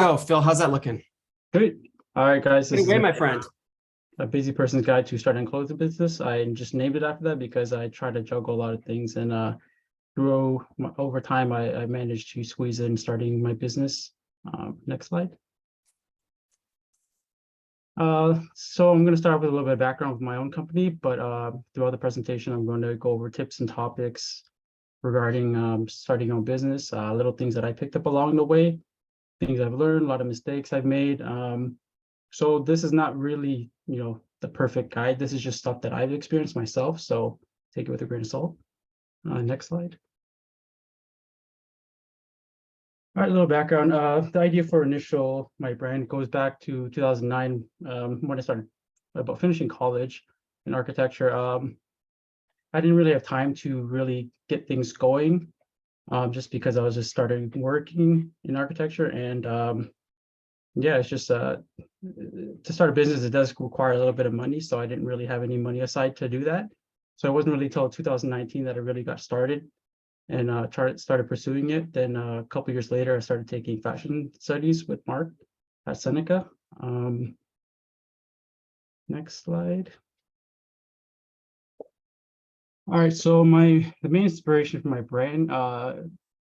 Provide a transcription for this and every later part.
Oh, Phil, how's that looking? Great. All right, guys. This is Anyway, my friend. a busy person's guide to starting and closing business. I just named it after that because I try to juggle a lot of things, and over time, I managed to squeeze in starting my business. Next slide. So I'm going to start with a little bit of background with my own company, but throughout the presentation, I'm going to go over tips and topics regarding starting your own business, little things that I picked up along the way, things I've learned, a lot of mistakes I've made. So this is not really, the perfect guide. This is just stuff that I've experienced myself. So take it with a grain of salt. Next slide. All right, a little background. The idea for my brand goes back to 2009 when I started about finishing college in architecture. I didn't really have time to really get things going just because I was just starting working in architecture. And yeah, it's just to start a business, it does require a little bit of money. So I didn't really have any money aside to do that. So it wasn't really until 2019 that I really got started and started pursuing it. Then a couple years later, I started taking fashion studies with Mark at Seneca. Next slide. All right, so the main inspiration for my brand,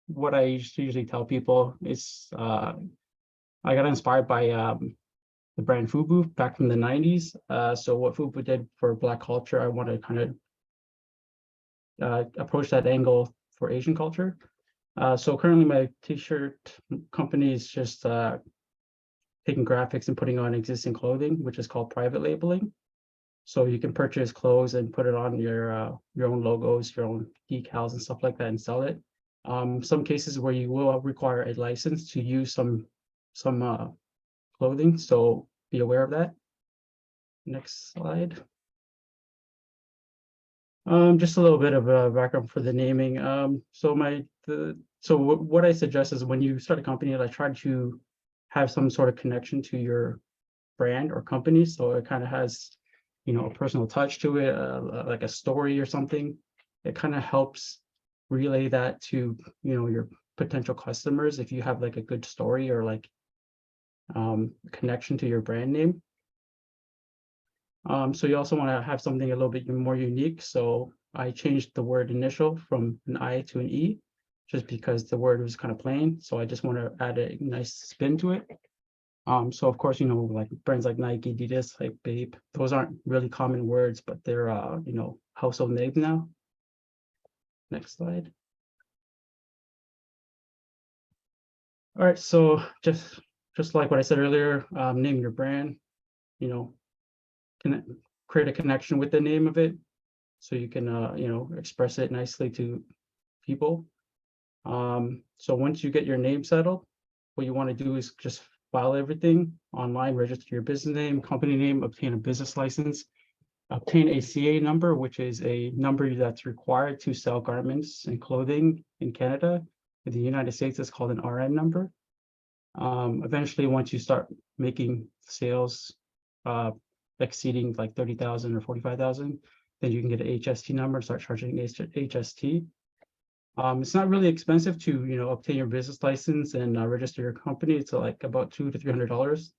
what I usually tell people is I got inspired by the brand Fubu back from the 90s. So what Fubu did for Black culture, I want to kind of approach that angle for Asian culture. So currently my t-shirt company is just taking graphics and putting on existing clothing, which is called private labeling. So you can purchase clothes and put it on your own logos, your own decals and stuff like that and sell it. Some cases where you will require a license to use some clothing, so be aware of that. Next slide. Just a little bit of a background for the naming. So what I suggest is when you start a company, I try to have some sort of connection to your brand or company, so it kind of has, a personal touch to it, like a story or something. It kind of helps relay that to, your potential customers if you have like a good story or like connection to your brand name. So you also want to have something a little bit more unique. So I changed the word initial from an I to an E, just because the word was kind of plain. So I just want to add a nice spin to it. So of course, like brands like Nike, Dith, like Babe, those aren't really common words, but they're household names now. Next slide. All right, so just like what I said earlier, name your brand, create a connection with the name of it, so you can express it nicely to people. So once you get your name settled, what you want to do is just file everything online, register your business name, company name, obtain a business license, obtain a CA number, which is a number that's required to sell garments and clothing in Canada. In the United States, it's called an RN number. Eventually, once you start making sales exceeding like 30,000 or 45,000, then you can get an HST number, start charging HST. It's not really expensive to obtain your business license and register your company. It's like about $200 to $300.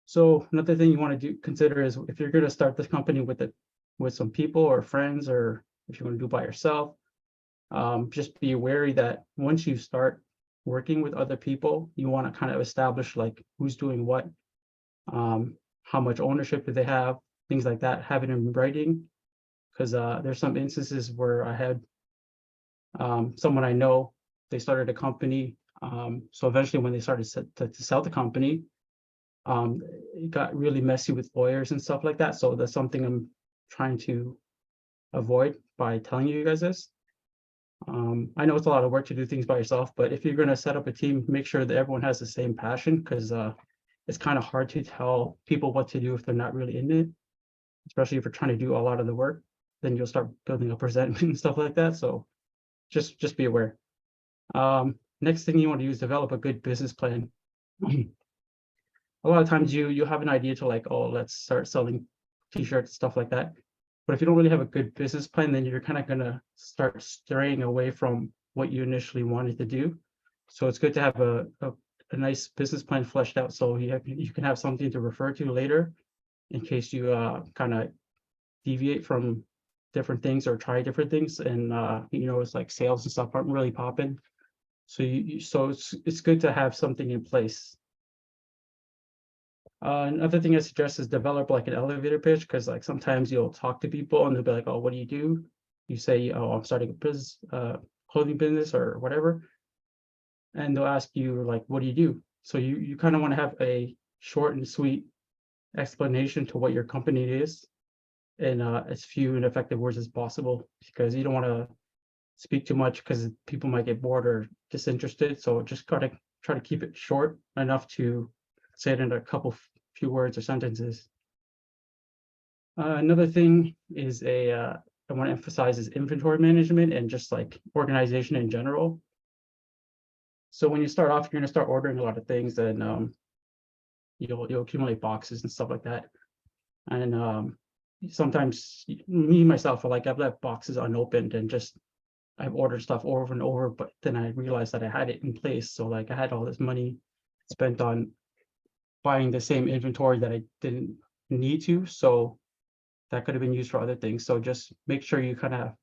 So another thing you want to consider is if you're going to start this company with some people or friends, or if you want to do it by yourself, just be wary that once you start working with other people, you want to kind of establish like who's doing what, how much ownership do they have, things like that, have it in writing. Because there's some instances where I had someone I know, they started a company. So eventually when they started to sell the company, it got really messy with lawyers and stuff like that. So that's something I'm trying to avoid by telling you guys this. I know it's a lot of work to do things by yourself, but if you're going to set up a team, make sure that everyone has the same passion, because it's kind of hard to tell people what to do if they're not really in it, especially if you're trying to do a lot of the work. Then you'll start building up resentment and stuff like that. So just be aware. Next thing you want to do is develop a good business plan. A lot of times you have an idea to like, oh, let's start selling t-shirts, stuff like that. But if you don't really have a good business plan, then you're kind of going to start straying away from what you initially wanted to do. So it's good to have a a nice business plan fleshed out so you can have something to refer to later in case you kind of deviate from different things or try different things, and it's like sales and stuff aren't really popping. So so it's good to have something in place. Another thing I suggest is develop like an elevator pitch, because like sometimes you'll talk to people and they'll be like, "Oh, what do you do?" You say, "Oh, I'm starting a business, clothing business or whatever," and they'll ask you like, "What do you do?" So you kind of want to have a short and sweet explanation to what your company is in as few and effective words as possible, because you don't want to speak too much because people might get bored or disinterested. So just gotta try to keep it short enough to say it in a few words or sentences. Another thing is I want to emphasize is inventory management and just like organization in general. So when you start off, you're going to start ordering a lot of things, and you'll accumulate boxes and stuff like that. And sometimes me myself, I've left boxes unopened and just I've ordered stuff over and over, but then I realized that I had it in place. So like I had all this money spent on buying the same inventory that I didn't need to. So that could have been used for other things. So just make sure you kind of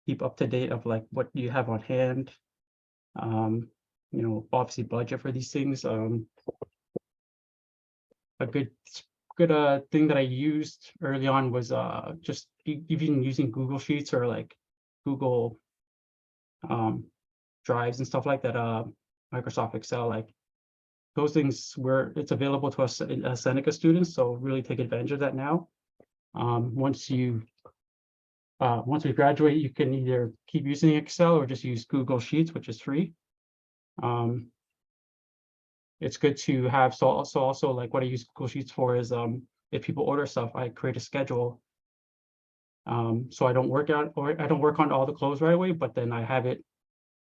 keep up to date of like what you have on hand. Obviously budget for these things. A good thing that I used early on was just even using Google Sheets or like Google drives and stuff like that, Microsoft Excel, like those things where it's available to us as Seneca students. So really take advantage of that now. Once we graduate, you can either keep using Excel or just use Google Sheets, which is free. It's good to have, so also like what I use Google Sheets for is if people order stuff, I create a schedule. So I don't work on all the clothes right away, but then I have it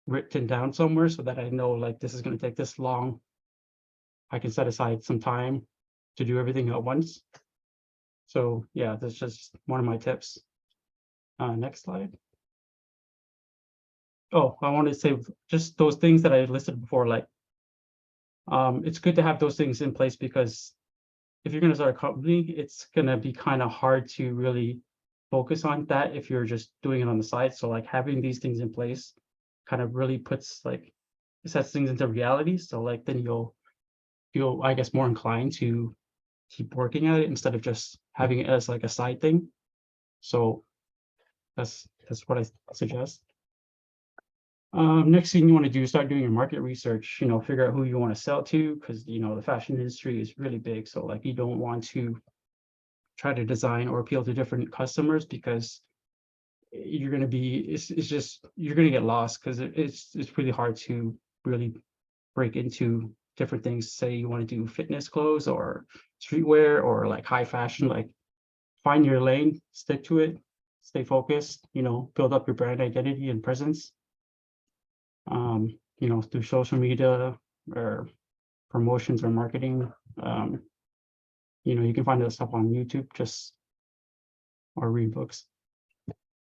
written down somewhere so that I know like this is going to take this long. I can set aside some time to do everything at once. So yeah, that's just one of my tips. Next slide. Oh, I wanted to say just those things that I listed before, like it's good to have those things in place, because if you're going to start a company, it's going to be kind of hard to really focus on that if you're just doing it on the side. So like having these things in place kind of really sets things into reality. So like then you'll feel, I guess, more inclined to keep working at it instead of just having it as like a side thing. So that's what I suggest. Next thing you want to do is start doing your market research, figure out who you want to sell to, because the fashion industry is really big. So like you don't want to try to design or appeal to different customers, because you're going to be you're going to get lost, because it's really hard to really break into different things. Say you want to do fitness clothes or streetwear or like high fashion, like find your lane, stick to it, stay focused, build up your brand identity and presence. Through social media or promotions or marketing. You can find that stuff on YouTube or read books.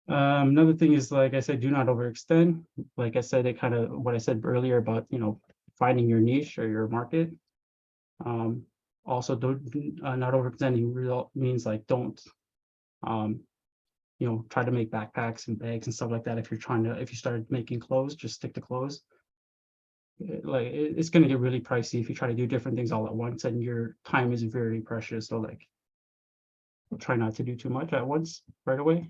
Another thing is, like I said, do not overextend. Like I said, it kind of what I said earlier about, finding your niche or your market. Also, don't not overextending means like don't try to make backpacks and bags and stuff like that. If you started making clothes, just stick to clothes. Like it's going to get really pricey if you try to do different things all at once, and your time is very precious. So like try not to do too much at once right away.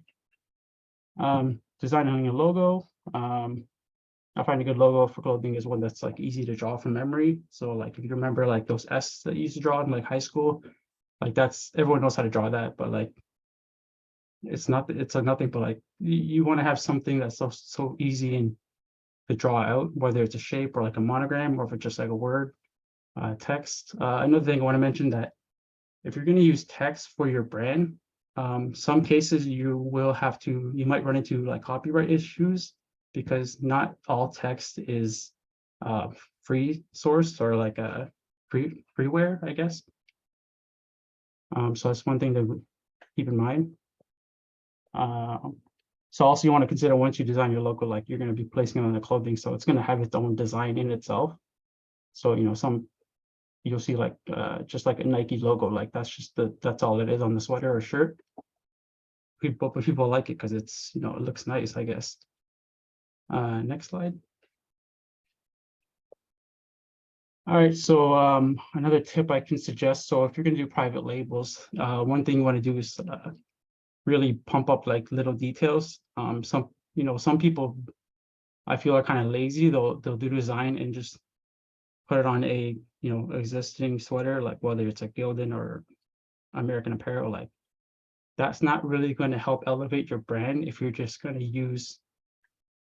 Designing a logo. I find a good logo for clothing is one that's like easy to draw from memory. So like if you remember like those S that you used to draw in like high school, like everyone knows how to draw that, but like it's like nothing but like you want to have something that's so easy and to draw out, whether it's a shape or like a monogram, or if it's just like a word, text. Another thing I want to mention, that if you're going to use text for your brand, some cases you might run into like copyright issues, because not all text is free source or like a freeware, I guess. So that's one thing to keep in mind. So also you want to consider, once you design your logo, like you're going to be placing it on the clothing, so it's going to have its own design in itself. So, you'll see like just like a Nike logo, like that's all it is on the sweater or shirt. People like it because it's, it looks nice, I guess. Next slide. All right, so another tip I can suggest. So if you're gonna do private labels, one thing you want to do is really pump up like little details. Some people I feel are kind of lazy. They'll do design and just put it on a existing sweater, like whether it's a Gildan or American Apparel. Like that's not really going to help elevate your brand if you're just going to use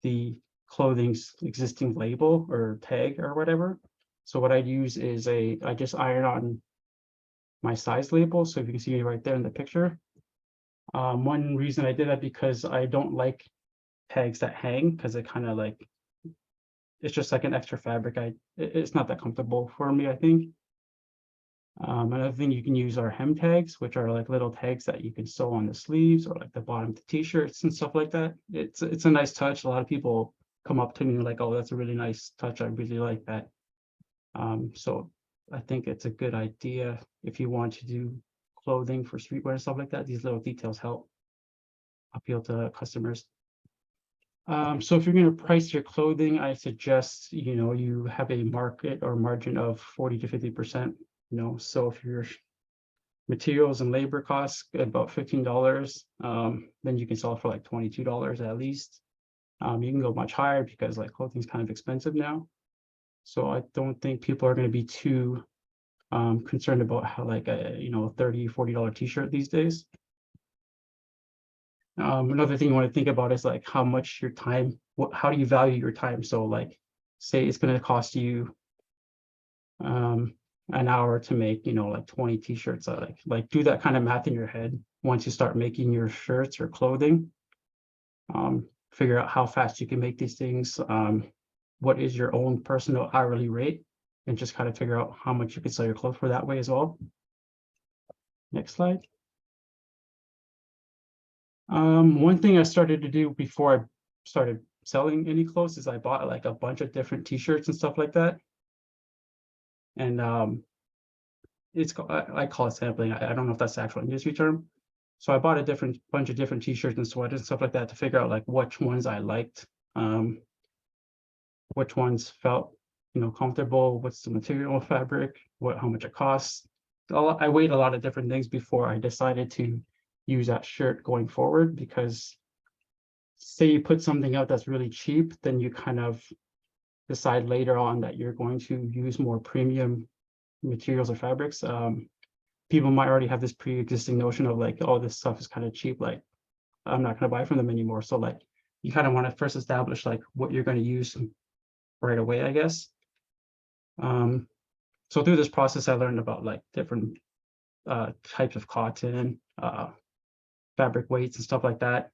the clothing's existing label or tag or whatever. So what I'd use is I just iron on my size label. So if you can see right there in the picture. One reason I did that because I don't like tags that hang, because it kind of like, it's just like an extra fabric. It's not that comfortable for me, I think. Another thing you can use are hem tags, which are like little tags that you can sew on the sleeves or like the bottom of the t-shirts and stuff like that. It's a nice touch. A lot of people come up to me like, oh, that's a really nice touch. I really like that. So I think it's a good idea if you want to do clothing for streetwear and stuff like that. These little details help appeal to customers. So if you're going to price your clothing, I suggest, you have a market or margin of 40 to 50%. So if your materials and labor costs about $15, then you can sell it for like $22 at least. You can go much higher because like clothing is kind of expensive now. So I don't think people are going to be too concerned about how like a $30, $40 t-shirt these days. Another thing you want to think about is like how much your time, how do you value your time? So like, say it's going to cost you an hour to make, like 20 t-shirts. Like do that kind of math in your head once you start making your shirts or clothing. Figure out how fast you can make these things. What is your own personal hourly rate, and just kind of figure out how much you can sell your clothes for that way as well. Next slide. One thing I started to do before I started selling any clothes is I bought like a bunch of different t-shirts and stuff like that. And I call it sampling. I don't know if that's the actual industry term. So I bought a bunch of different t-shirts and sweaters and stuff like that to figure out like which ones I liked, which ones felt comfortable, what's the material fabric, how much it costs. I weighed a lot of different things before I decided to use that shirt going forward, because say you put something out that's really cheap, then you kind of decide later on that you're going to use more premium materials or fabrics. People might already have this pre-existing notion of like, oh, this stuff is kind of cheap, like I'm not going to buy from them anymore. So like you kind of want to first establish like what you're going to use right away, I guess. So through this process, I learned about like different types of cotton, fabric weights and stuff like that,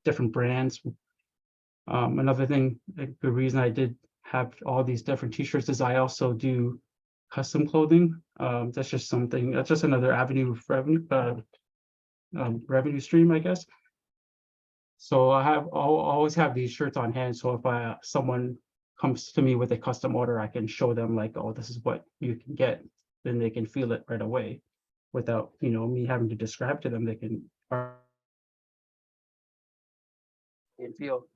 different brands. Another thing, the reason I did have all these different t-shirts is I also do custom clothing. That's just another avenue of revenue stream, I guess. So I'll always have these shirts on hand. So if someone comes to me with a custom order, I can show them like, oh, this is what you can get. Then they can feel it right away without, me having to describe to them. They can feel.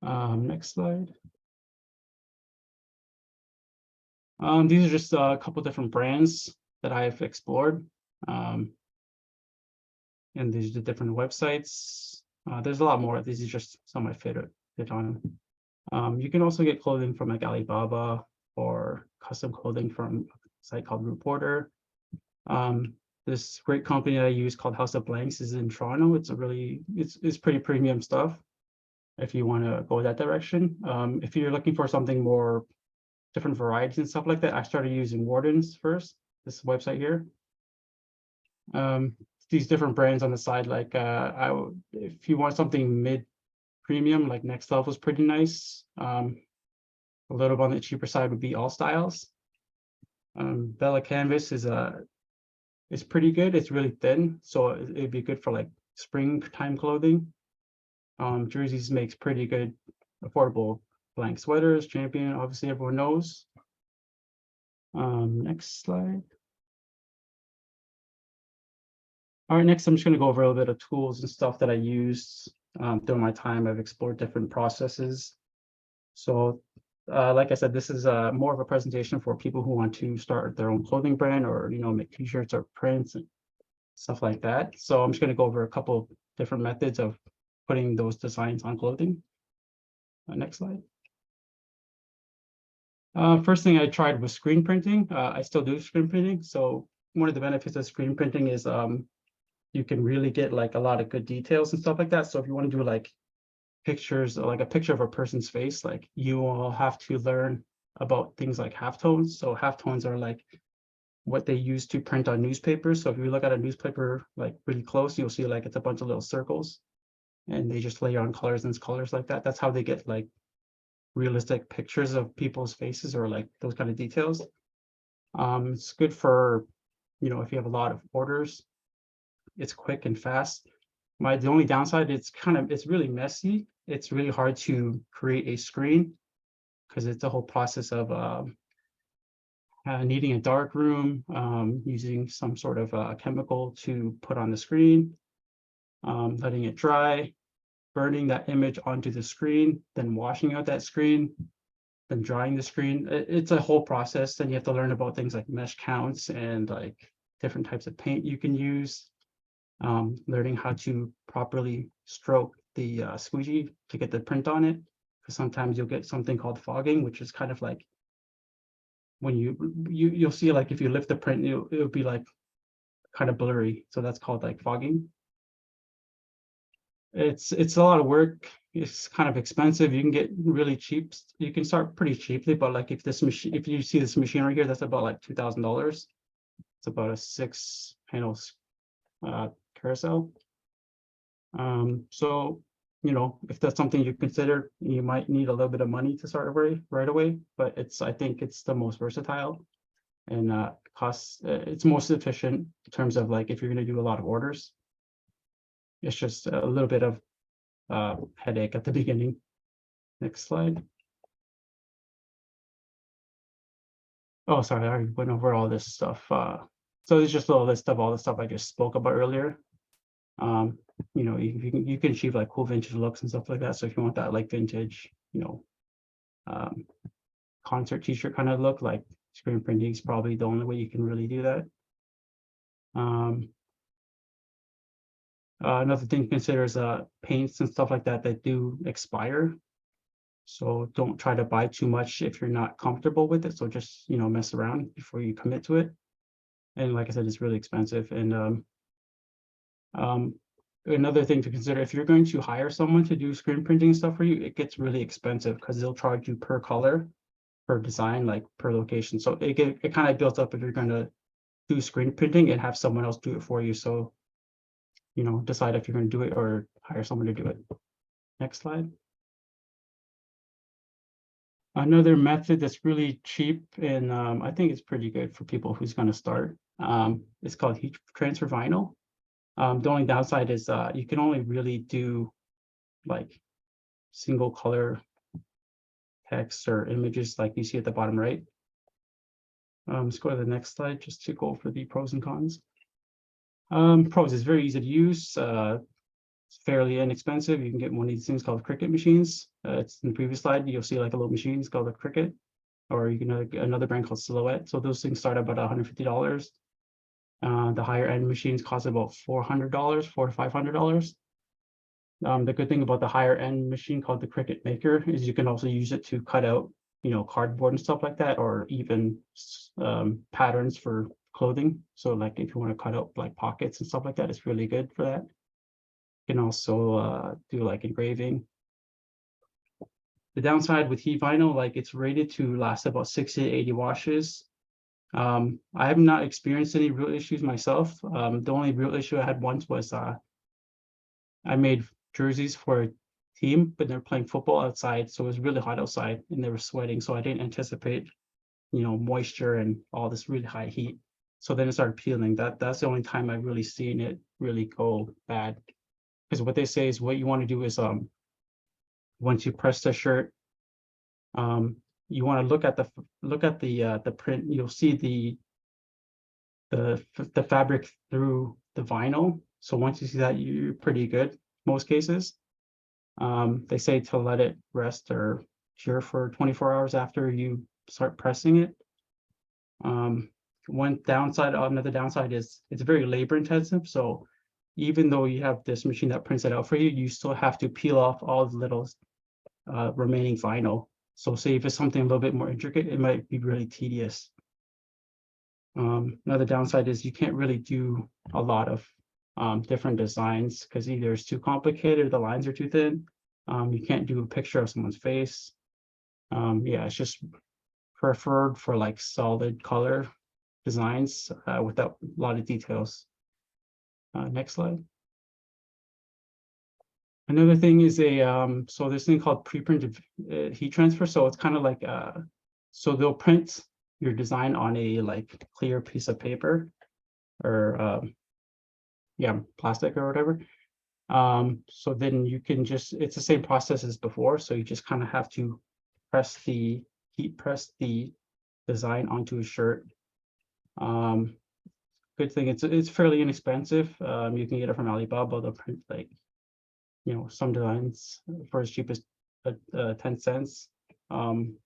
Next slide. These are just a couple different brands that I've explored. And these are the different websites. There's a lot more. These are just some I fit on. You can also get clothing from like Alibaba or custom clothing from a site called Reporter. This great company that I use called House of Blanks is in Toronto. It's pretty premium stuff if you want to go that direction. If you're looking for something more different varieties and stuff like that, I started using Warden's first, this website here. These different brands on the side, like if you want something mid-premium, like Next Level is pretty nice. A little bit on the cheaper side would be All Styles. Bella Canvas is pretty good. It's really thin, so it'd be good for like springtime clothing. Jerseys makes pretty good affordable blank sweaters, Champion, obviously everyone knows. Next slide. All right, next I'm just going to go over a little bit of tools and stuff that I used during my time. I've explored different processes. So like I said, this is more of a presentation for people who want to start their own clothing brand, or make t-shirts or prints and stuff like that. So I'm just going to go over a couple of different methods of putting those designs on clothing. Next slide. First thing I tried was screen printing. I still do screen printing. So one of the benefits of screen printing is you can really get like a lot of good details and stuff like that. So if you want to do like pictures, like a picture of a person's face, like you will have to learn about things like halftones. So halftones are like what they use to print on newspapers. So if you look at a newspaper like really close, you'll see like it's a bunch of little circles, and they just layer on colors and colors like that. That's how they get like realistic pictures of people's faces, or like those kind of details. It's good for, if you have a lot of orders. It's quick and fast. The only downside, it's really messy. It's really hard to create a screen because it's a whole process of needing a dark room, using some sort of chemical to put on the screen, letting it dry, burning that image onto the screen, then washing out that screen, then drying the screen. It's a whole process. Then you have to learn about things like mesh counts and like different types of paint you can use. Learning how to properly stroke the squeegee to get the print on it, because sometimes you'll get something called fogging, which is kind of like when you'll see, like if you lift the print, it'll be like kind of blurry. So that's called like fogging. It's a lot of work. It's kind of expensive. You can get really cheap. You can start pretty cheaply, but like if you see this machine right here, that's about like $2,000. It's about a 6-panel carousel. So if that's something you consider, you might need a little bit of money to start right away, but I think it's the most versatile, and it's most efficient in terms of like if you're going to do a lot of orders. It's just a little bit of headache at the beginning. Next slide. Oh, sorry, I already went over all this stuff. So it's just a little list of all the stuff I just spoke about earlier. You can achieve like cool vintage looks and stuff like that. So if you want that like vintage, concert t-shirt kind of look, like screen printing is probably the only way you can really do that. Another thing to consider is paints and stuff like that do expire. So don't try to buy too much if you're not comfortable with it. So just mess around before you commit to it. And like I said, it's really expensive. And another thing to consider, if you're going to hire someone to do screen printing stuff for you, it gets really expensive because they'll charge you per color, per design, like per location. So it kind of builds up if you're going to do screen printing and have someone else do it for you. So decide if you're going to do it or hire someone to do it. Next slide. Another method that's really cheap, and I think it's pretty good for people who's going to start. It's called heat transfer vinyl. The only downside is you can only really do like single color text or images like you see at the bottom right. Let's go to the next slide just to go over the pros and cons. Pros is very easy to use. It's fairly inexpensive. You can get one of these things called Cricut machines. It's in the previous slide. You'll see like a little machine called a Cricut, or you can get another brand called Silhouette. So those things start about $150. The higher end machines cost about $400, $400 to $500. The good thing about the higher end machine called the Cricut Maker is you can also use it to cut out, cardboard and stuff like that, or even patterns for clothing. So like if you want to cut out like pockets and stuff like that, it's really good for that. You can also do like engraving. The downside with heat vinyl, like it's rated to last about 60 to 80 washes. I have not experienced any real issues myself. The only real issue I had once was I made jerseys for a team, but they're playing football outside, so it was really hot outside and they were sweating. So I didn't anticipate, moisture and all this really high heat. So then it started peeling. That's the only time I've really seen it really go bad. Because what they say is what you want to do is once you press the shirt, You want to look at the print. You'll see the fabric through the vinyl. So once you see that, you're pretty good. Most cases. They say to let it rest or cure for 24 hours after you start pressing it. Another downside is it's very labor intensive. So even though you have this machine that prints it out for you, you still have to peel off all the little remaining vinyl. So say if it's something a little bit more intricate, it might be really tedious. Another downside is you can't really do a lot of different designs because either it's too complicated or the lines are too thin. You can't do a picture of someone's face. Yeah, it's just preferred for like solid color designs without a lot of details. Next slide. Another thing is so this thing called pre-printed heat transfer. So it's kind of like so they'll print your design on a like clear piece of paper or yeah, plastic or whatever. So then you can just, it's the same process as before. So you just kind of have to heat press the design onto a shirt. Good thing it's fairly inexpensive. You can get it from Alibaba. They'll print like, you know, some designs for as cheap as 10 cents.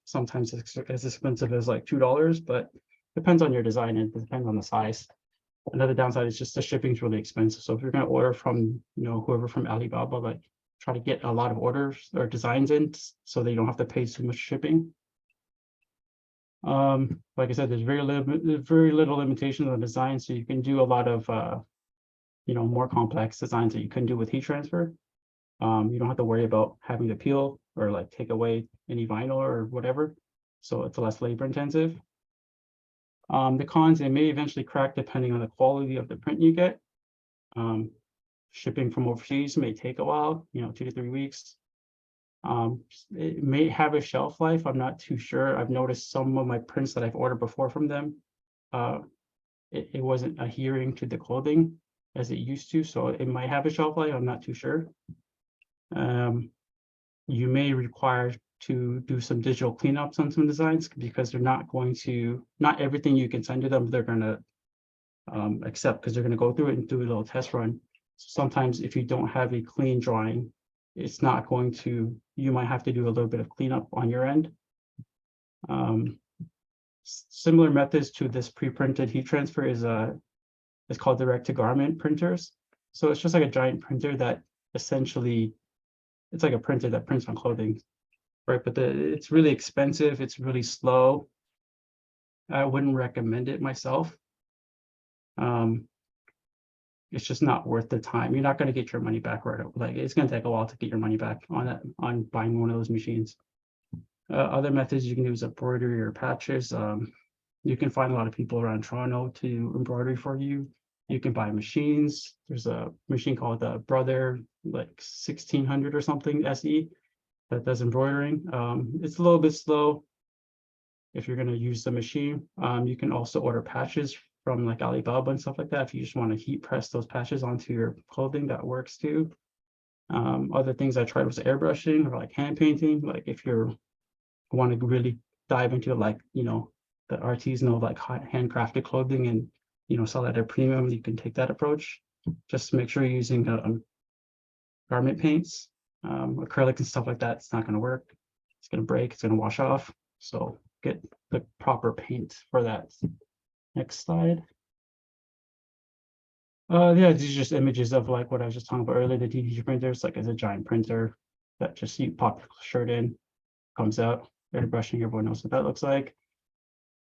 Sometimes it's as expensive as like $2, but depends on your design and it depends on the size. Another downside is just the shipping is really expensive. So if you're going to order from, you know, whoever from Alibaba, like try to get a lot of orders or designs in so they don't have to pay too much shipping. Like I said, there's very little limitations on design, so you can do a lot of you know, more complex designs that you couldn't do with heat transfer. You don't have to worry about having to peel or like take away any vinyl or whatever, so it's less labor intensive. The cons, it may eventually crack depending on the quality of the print you get. Shipping from overseas may take a while, you know, 2 to 3 weeks. It may have a shelf life. I'm not too sure. I've noticed some of my prints that I've ordered before from them, it wasn't adhering to the clothing as it used to, so it might have a shelf life. I'm not too sure. You may require to do some digital cleanups on some designs because they're not everything you can send to them, they're going to accept, because they're going to go through it and do a little test run. So sometimes if you don't have a clean drawing, it's not going to, you might have to do a little bit of cleanup on your end. Similar methods to this pre-printed heat transfer is it's called direct to garment printers. So it's just like a giant printer that essentially, it's like a printer that prints on clothing, right? But it's really expensive. It's really slow. I wouldn't recommend it myself. It's just not worth the time. You're not going to get your money back right away. Like it's going to take a while to get your money back on buying one of those machines. Other methods you can use embroidery or patches. You can find a lot of people around Toronto to embroider for you. You can buy machines. There's a machine called the Brother, like 1600 or something SE, that does embroidering. It's a little bit slow if you're going to use the machine. You can also order patches from like Alibaba and stuff like that. If you just want to heat press those patches onto your clothing, that works too. Other things I tried was airbrushing or like hand painting. Like if you want to really dive into like, you know, the artisanal like handcrafted clothing and, you know, sell at a premium, you can take that approach. Just make sure you're using garment paints. Acrylic and stuff like that, it's not going to work. It's going to break, it's going to wash off. So get the proper paint for that. Next slide. Yeah, these are just images of like what I was just talking about earlier, the DTG printers, like as a giant printer that just you pop your shirt in, comes out, airbrushing, everyone knows what that looks like.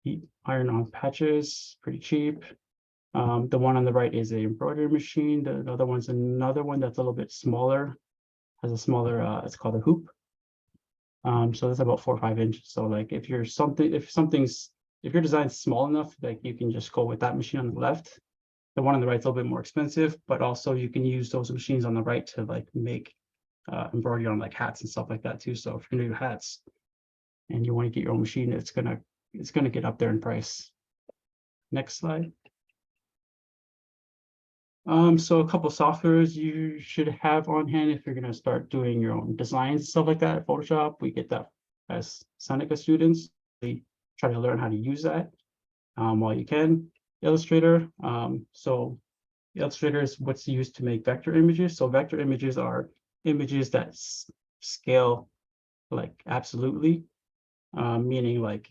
Heat iron on patches, pretty cheap. The one on the right is a embroidery machine. The other one's another one that's a little bit smaller, has a smaller, it's called a hoop. So that's about 4 or 5 inches. So like if your design's small enough, like you can just go with that machine on the left. The one on the right is a little bit more expensive, but also you can use those machines on the right to like make embroidery on like hats and stuff like that too. So if you're gonna do hats and you want to get your own machine, it's gonna get up there in price. Next slide. So a couple softwares you should have on hand if you're gonna start doing your own designs, stuff like that. Photoshop, we get that as Seneca students. They try to learn how to use that while you can. Illustrator. So Illustrator is what's used to make vector images. So vector images are images that scale like absolutely, meaning like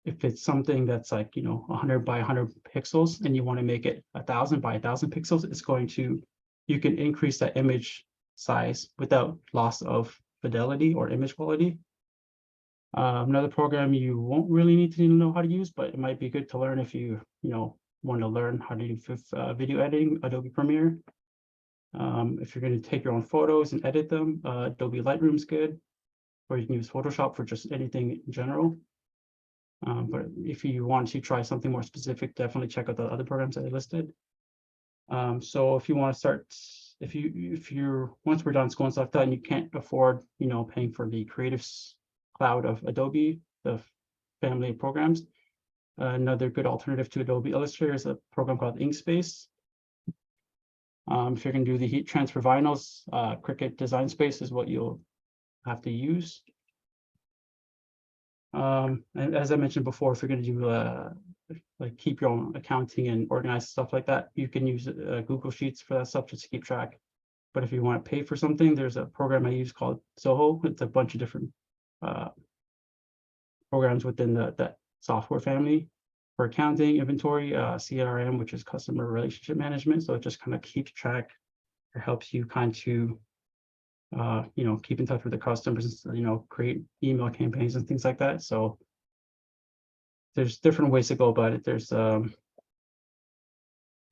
if it's something that's like 100 by 100 pixels and you want to make it 1,000 by 1,000 pixels, it's going to, you can increase that image size without loss of fidelity or image quality. Another program you won't really need to know how to use, but it might be good to learn if you want to learn how to do video editing, Adobe Premiere. If you're going to take your own photos and edit them, Adobe Lightroom's good, or you can use Photoshop for just anything in general. But if you want to try something more specific, definitely check out the other programs that I listed. So if you want to start, if you're once we're done school and stuff done, you can't afford paying for the Creative Cloud of Adobe, the family of programs. Another good alternative to Adobe Illustrator is a program called Inkspace. If you're going to do the heat transfer vinyls, Cricut Design Space is what you'll have to use. And as I mentioned before, if you're going to do like keep your own accounting and organize stuff like that, you can use Google Sheets for that stuff just to keep track. But if you want to pay for something, there's a program I use called Zoho. It's a bunch of different programs within that software family for accounting, inventory, CRM, which is customer relationship management. So it just kind of keeps track or helps you kind of keep in touch with the customers, create email campaigns and things like that. So there's different ways to go about it. There's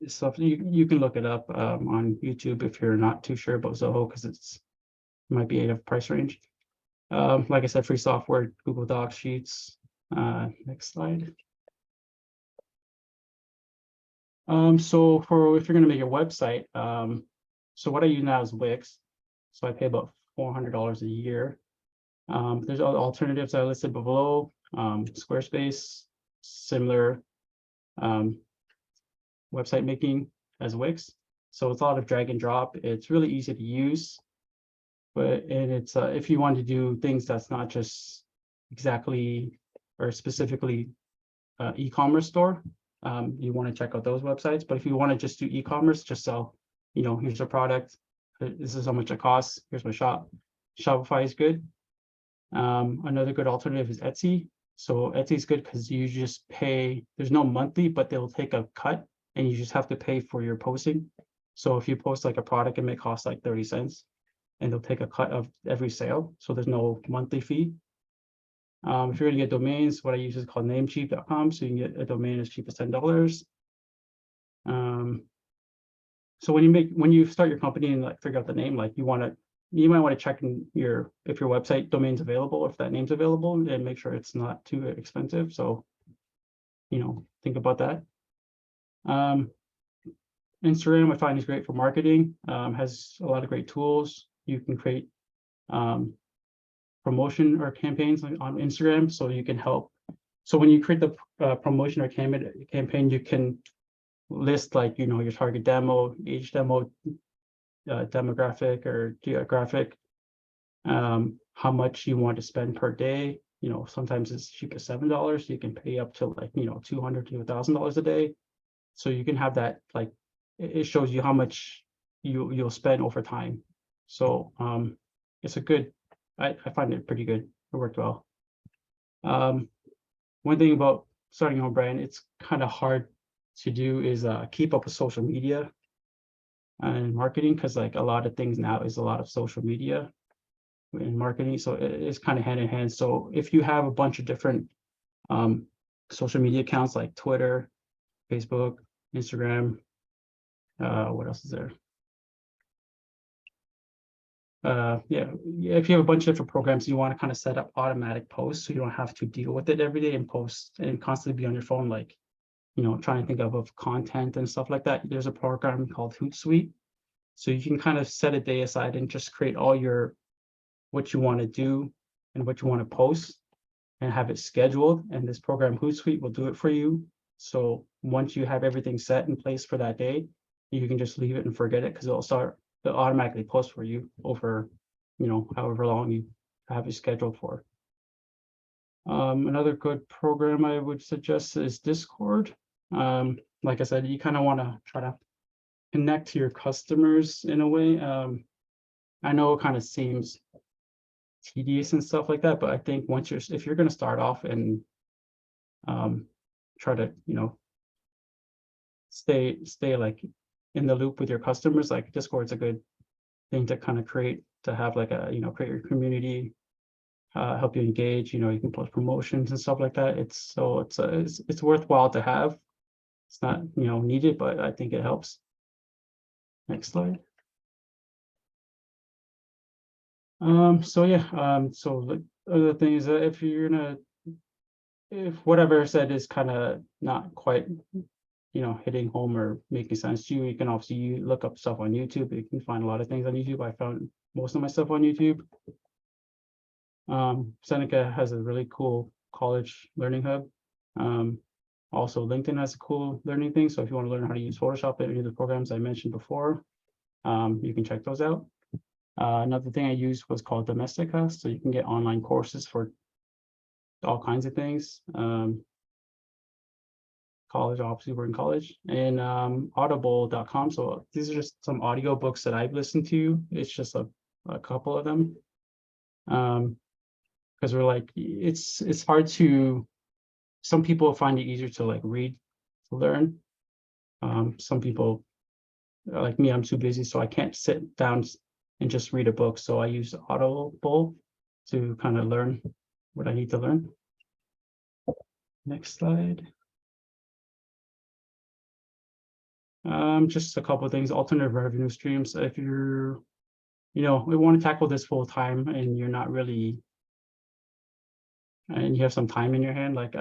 stuff you can look it up on YouTube if you're not too sure about Zoho, because it might be out of price range. Like I said, free software, Google Docs, Sheets. Next slide. So for if you're going to make a website, so what I use now is Wix. So I pay about $400 a year. There's other alternatives I listed below. Squarespace, similar website making as Wix. So it's a lot of drag and drop. It's really easy to use, and it's if you want to do things that's not just exactly or specifically e-commerce store, you want to check out those websites. But if you want to just do e-commerce, just sell, here's a product, this is how much it costs, here's my shop. Shopify is good. Another good alternative is Etsy. So Etsy is good because you just pay, there's no monthly, but they'll take a cut and you just have to pay for your posting. So if you post like a product, it may cost like 30 cents and they'll take a cut of every sale. So there's no monthly fee. If you're going to get domains, what I use is called namecheap.com. So you can get a domain as cheap as $10. So when you start your company and like figure out the name, like you might want to check in if your website domain's available, if that name's available, and make sure it's not too expensive. So, think about that. Instagram I find is great for marketing. Has a lot of great tools. You can create promotion or campaigns on Instagram, so you can help. So when you create the promotion or campaign, you can list like your target demo, age demo, demographic or geographic, how much you want to spend per day. Sometimes it's cheap as $7. You can pay up to like $200 to $1,000 a day. So you can have that, like it shows you how much you'll spend over time. So it's a good, I find it pretty good. It worked well. One thing about starting your own brand, it's kind of hard to do is keep up with social media and marketing, because like a lot of things now is a lot of social media in marketing. So it's kind of hand in hand. So if you have a bunch of different social media accounts like Twitter, Facebook, Instagram, what else is there? Yeah, if you have a bunch of different programs, you want to kind of set up automatic posts so you don't have to deal with it every day and post and constantly be on your phone, like, trying to think of content and stuff like that. There's a program called Hootsuite. So you can kind of set a day aside and just create all what you want to do and what you want to post and have it scheduled. And this program Hootsuite will do it for you. So once you have everything set in place for that day, you can just leave it and forget it, because it'll automatically post for you over, however long you have it scheduled for. Another good program I would suggest is Discord. Like I said, you kind of want to try to connect to your customers in a way. I know it kind of seems tedious and stuff like that, but I think if you're going to start off and try to, stay like in the loop with your customers, like Discord's a good thing to kind of create, to have like create your community, help you engage, you can post promotions and stuff like that. It's worthwhile to have. It's not, needed, but I think it helps. Next slide. So yeah, so the other thing is that if whatever I said is kind of not quite, hitting home or making sense to you, you can obviously look up stuff on YouTube. You can find a lot of things on YouTube. I found most of my stuff on YouTube. Seneca has a really cool college learning hub. Also, LinkedIn has a cool learning thing. So if you want to learn how to use Photoshop and any of the programs I mentioned before, you can check those out. Another thing I used was called Domestica. So you can get online courses for all kinds of things. College, obviously we're in college, and audible.com. So these are just some audio books that I've listened to. It's just a couple of them. Because we're like, it's hard to, some people find it easier to like read to learn. Some people, like me, I'm too busy, so I can't sit down and just read a book. So I use Audible to kind of learn what I need to learn. Next slide. Just a couple of things, alternative revenue streams. If you're, we want to tackle this full time and you're not really, and you have some time in your hand, like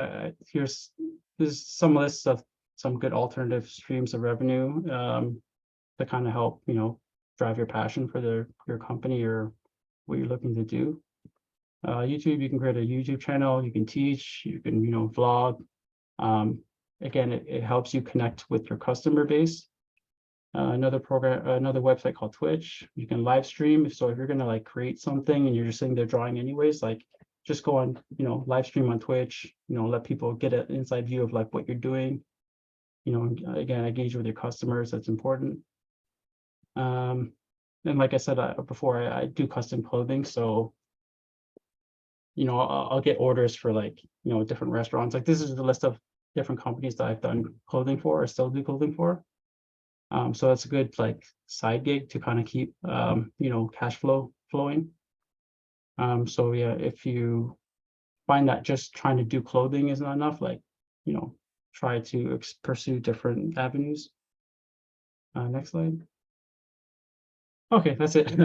there's some lists of some good alternative streams of revenue to kind of help, drive your passion for your company or what you're looking to do. YouTube, you can create a YouTube channel, you can teach, you can, vlog. Again, it helps you connect with your customer base. Another website called Twitch, you can live stream. So if you're going to like create something and you're just sitting there drawing anyways, like just go on, live stream on Twitch, let people get an inside view of like what you're doing. Again, engage with your customers, that's important. And like I said before, I do custom clothing. So, I'll get orders for like, different restaurants. Like this is the list of different companies that I've done clothing for or still do clothing for. So that's a good like side gig to kind of keep, cash flow flowing. So yeah, if you find that just trying to do clothing is not enough, like, try to pursue different avenues. Next slide. Okay, that's it.